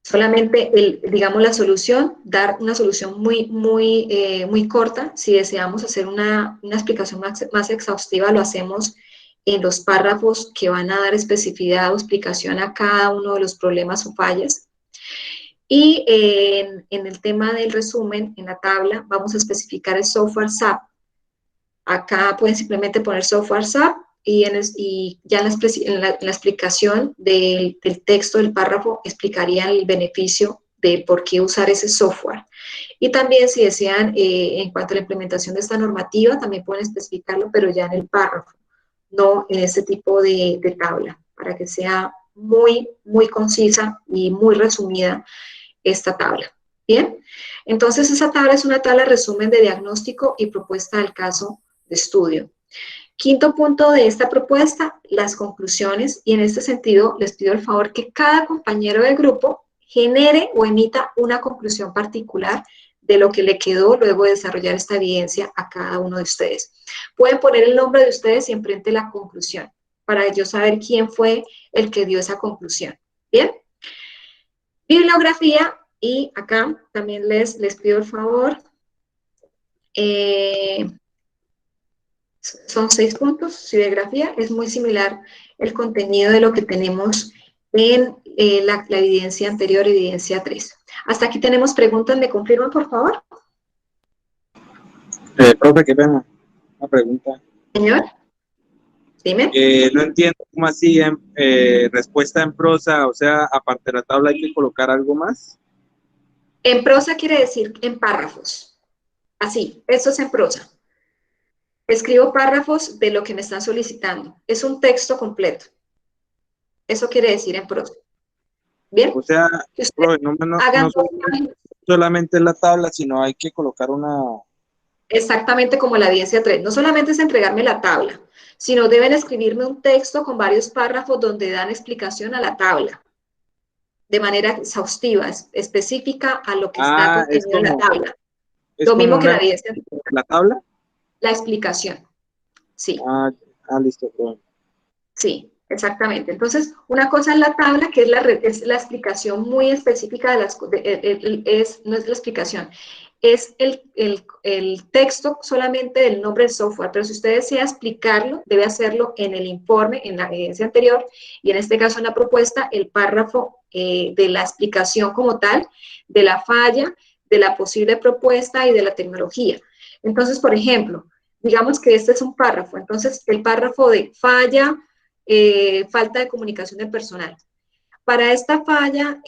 Solamente, digamos, la solución, dar una solución muy corta. Si deseamos hacer una explicación más exhaustiva, lo hacemos en los párrafos que van a dar especificidad o explicación a cada uno de los problemas o fallas. Y en el tema del resumen, en la tabla, vamos a especificar el software SAP. Acá pueden simplemente poner software SAP y ya en la explicación del texto del párrafo explicarían el beneficio de por qué usar ese software. Y también si desean, en cuanto a la implementación de esta normativa, también pueden especificarlo, pero ya en el párrafo, no en este tipo de tabla, para que sea muy concisa y muy resumida esta tabla. Bien, entonces esa tabla es una tabla resumen de diagnóstico y propuesta del caso de estudio. Quinto punto de esta propuesta, las conclusiones, y en este sentido les pido el favor que cada compañero del grupo genere o emita una conclusión particular de lo que le quedó luego de desarrollar esta evidencia a cada uno de ustedes. Pueden poner el nombre de ustedes y enfrente la conclusión, para yo saber quién fue el que dio esa conclusión. ¿Bien? Bibliografía, y acá también les pido el favor, son 6 puntos. Bibliografía es muy similar el contenido de lo que tenemos en la evidencia anterior, evidencia 3. Hasta aquí tenemos preguntas. ¿Me confirman, por favor? Profe, qué pena. Una pregunta. Señor, dime. No entiendo cómo así respuesta en prosa, o sea, aparte de la tabla hay que colocar algo más. En prosa quiere decir en párrafos. Así, esto es en prosa. Escribo párrafos de lo que me están solicitando. Es un texto completo. Eso quiere decir en prosa. ¿Bien? O sea, profe, no hagan solamente la tabla, sino hay que colocar una... Exactamente como la evidencia 3. No solamente es entregarme la tabla, sino deben escribirme un texto con varios párrafos donde dan explicación a la tabla, de manera exhaustiva, específica a lo que está contenido en la tabla. Lo mismo que la evidencia 3. ¿La tabla? La explicación, sí. Listo, profe. Sí. Exactamente. Entonces, una cosa es la tabla, que es la explicación muy específica de las no es la explicación, es el texto solamente del nombre del software, pero si usted desea explicarlo, debe hacerlo en el informe, en la evidencia anterior, y en este caso en la propuesta, el párrafo de la explicación como tal, de la falla, de la posible propuesta y de la tecnología. Entonces, por ejemplo, digamos que este es un párrafo, entonces el párrafo de falla, falta de comunicación del personal. Para esta falla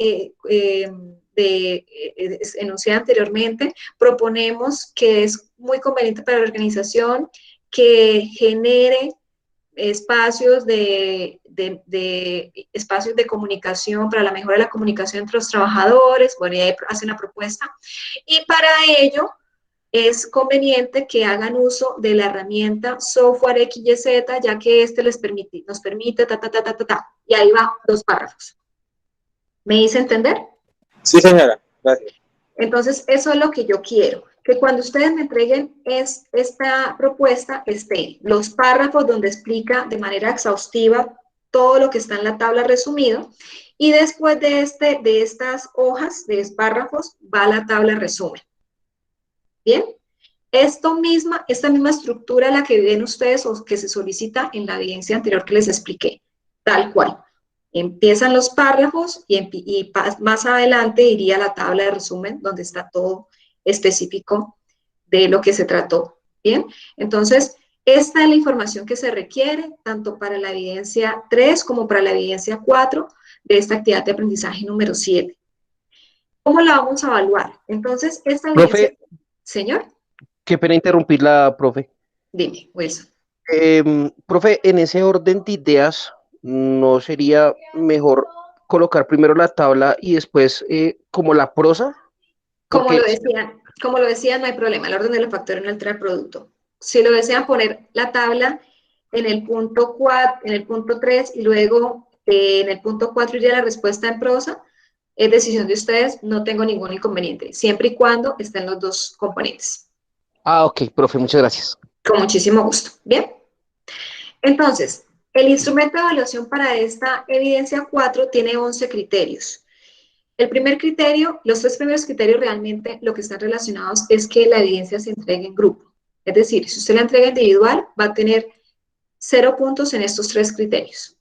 enunciada anteriormente, proponemos que es muy conveniente para la organización que genere espacios espacios de comunicación para la mejora de la comunicación entre los trabajadores, bueno, y ahí hace una propuesta, y para ello es conveniente que hagan uso de la herramienta software XYZ, ya que este nos permite, y ahí va 2 párrafos. ¿Me hice entender? Sí, señora. Gracias. Entonces, eso es lo que yo quiero, que cuando ustedes me entreguen esta propuesta, estén los párrafos donde explica de manera exhaustiva todo lo que está en la tabla resumido, y después de estas hojas, de párrafos, va la tabla resumen. ¿Bien? Esta misma estructura la que ven ustedes o que se solicita en la evidencia anterior que les expliqué, tal cual. Empiezan los párrafos y más adelante iría la tabla de resumen donde está todo específico de lo que se trató. Bien, entonces esta es la información que se requiere tanto para la evidencia 3 como para la evidencia 4 de esta actividad de aprendizaje número 7. ¿Cómo la vamos a evaluar? Entonces, esta evidencia... Profe, Señor, qué pena interrumpirla, profe. dime, Wilson. Profe, en ese orden de ideas, ¿no sería mejor colocar primero la tabla y después como la prosa? Como Porque, lo decía, no hay problema, el orden de los factores no altera el producto. Si lo desean poner la tabla en el punto 4, en el punto 3 y luego en el punto 4 iría la respuesta en prosa, es decisión de ustedes, no tengo ningún inconveniente, siempre y cuando estén los 2 componentes. ok, profe, muchas gracias. Con muchísimo gusto. Bien. Entonces, el instrumento de evaluación para esta evidencia 4 tiene 11 criterios. El primer criterio, los 3 primeros criterios realmente lo que están relacionados es que la evidencia se entregue en grupo. Es decir, si usted la entrega individual, va a tener 0 puntos en estos 3 criterios.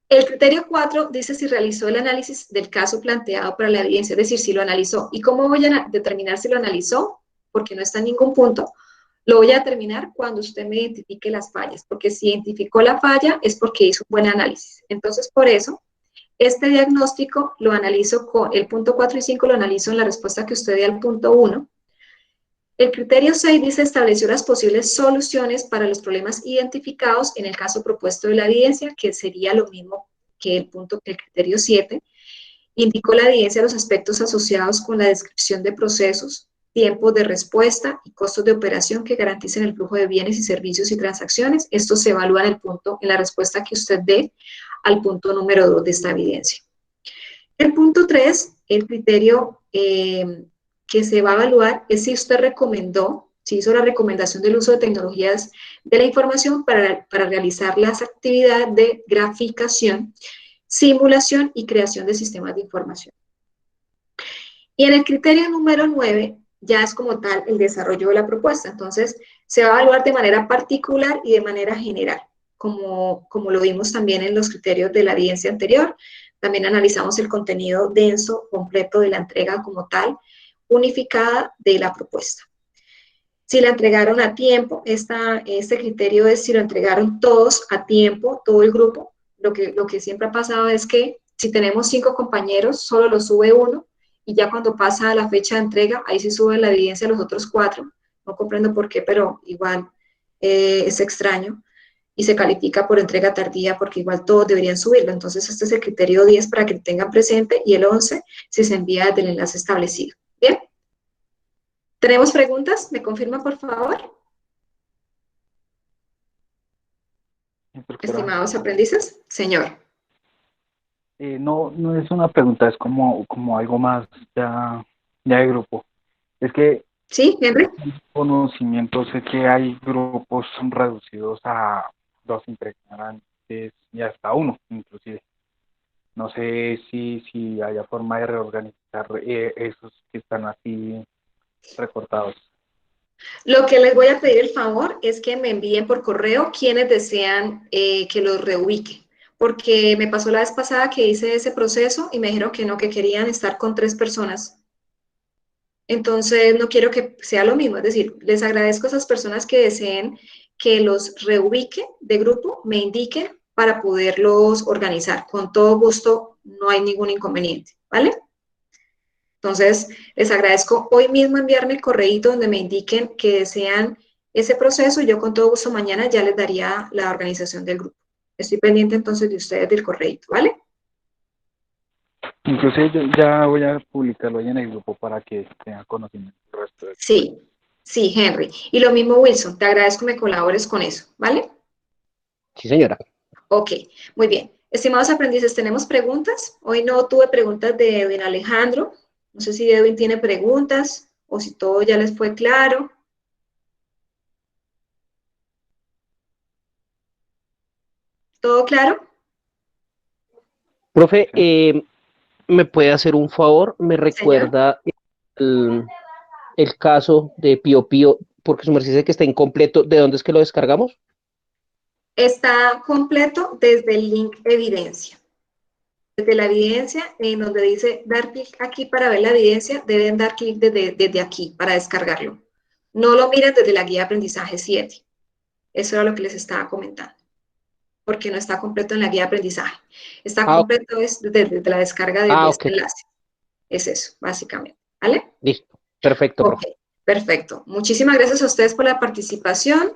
El criterio 4 dice si realizó el análisis del caso planteado para la evidencia, es decir, si lo analizó. ¿Y cómo voy a determinar si lo analizó? Porque no está en ningún punto. Lo voy a determinar cuando usted me identifique las fallas, porque si identificó la falla es porque hizo un buen análisis. Entonces, por eso, este diagnóstico lo analizo con el punto 4 y 5, lo analizo en la respuesta que usted dé al punto 1. El criterio 6 dice estableció las posibles soluciones para los problemas identificados en el caso propuesto de la evidencia, que sería lo mismo que el criterio 7. Indicó la evidencia los aspectos asociados con la descripción de procesos, tiempos de respuesta y costos de operación que garanticen el flujo de bienes y servicios y transacciones. Esto se evalúa en la respuesta que usted dé al punto número 2 de esta evidencia. El punto 3, el criterio que se va a evaluar es si usted si hizo la recomendación del uso de tecnologías de la información para realizar las actividades de graficación, simulación y creación de sistemas de información. Y en el criterio número 9 ya es como tal el desarrollo de la propuesta. Entonces, se va a evaluar de manera particular y de manera general, como lo vimos también en los criterios de la evidencia anterior. También analizamos el contenido denso, completo de la entrega como tal, unificada de la propuesta. Si la entregaron a tiempo, este criterio es si lo entregaron todos a tiempo, todo el grupo. Lo que siempre ha pasado es que si tenemos 5 compañeros, solo lo sube uno, y ya cuando pasa la fecha de entrega, ahí sí sube la evidencia a los otros 4. No comprendo por qué, pero igual es extraño. Y se califica por entrega tardía porque igual todos deberían subirlo. Entonces este es el criterio 10 para que lo tengan presente, y el 11 si se envía desde el enlace establecido. ¿Bien? ¿Tenemos preguntas? ¿Me confirma, por favor? Estimados aprendices. Señor. No, no es una pregunta, es como algo más ya de grupo. Es que ¿Sí, Henry? conocimiento sé que hay grupos reducidos a 2 integrantes, diferentes y hasta uno, inclusive. No sé si haya forma de reorganizar esos que están así recortados. Lo que les voy a pedir el favor es que me envíen por correo quienes desean que los reubique, porque me pasó la vez pasada que hice ese proceso y me dijeron que no, que querían estar con 3 personas. Entonces, no quiero que sea lo mismo, es decir, les agradezco a esas personas que deseen que los reubique de grupo, me indiquen para poderlos organizar. Con todo gusto, no hay ningún inconveniente, ¿vale? Entonces, les agradezco hoy mismo enviarme el correíto donde me indiquen que desean ese proceso y yo con todo gusto mañana ya les daría la organización del grupo. Estoy pendiente entonces de ustedes del correíto, ¿vale? Inclusive yo ya voy a publicarlo ahí en el grupo para que tengan conocimiento del resto de Sí, sí, Henry. Y lo mismo, Wilson, te agradezco que me colabores con eso, ¿vale? Sí, señora. Ok, muy bien. Estimados aprendices, ¿tenemos preguntas? Hoy no tuve preguntas de Edwin Alejandro. No sé si Edwin tiene preguntas o si todo ya les fue claro. ¿Todo claro? Profe, ¿me puede hacer un favor? ¿Me Señor. recuerda el, el caso de Pío Pío? Porque su merced dice que está incompleto. ¿De dónde es que lo descargamos? Está completo desde el link evidencia. Desde la evidencia, en donde dice dar clic aquí para ver la evidencia, deben dar clic desde aquí para descargarlo. No lo miren desde la guía de aprendizaje 7. Eso era lo que les estaba comentando, porque no está completo en la guía de aprendizaje. Está Ah, completo desde la descarga de ok. este enlace. Es eso, básicamente. ¿Vale? Listo. Perfecto, Ok, profe. perfecto. Muchísimas gracias a ustedes por la participación.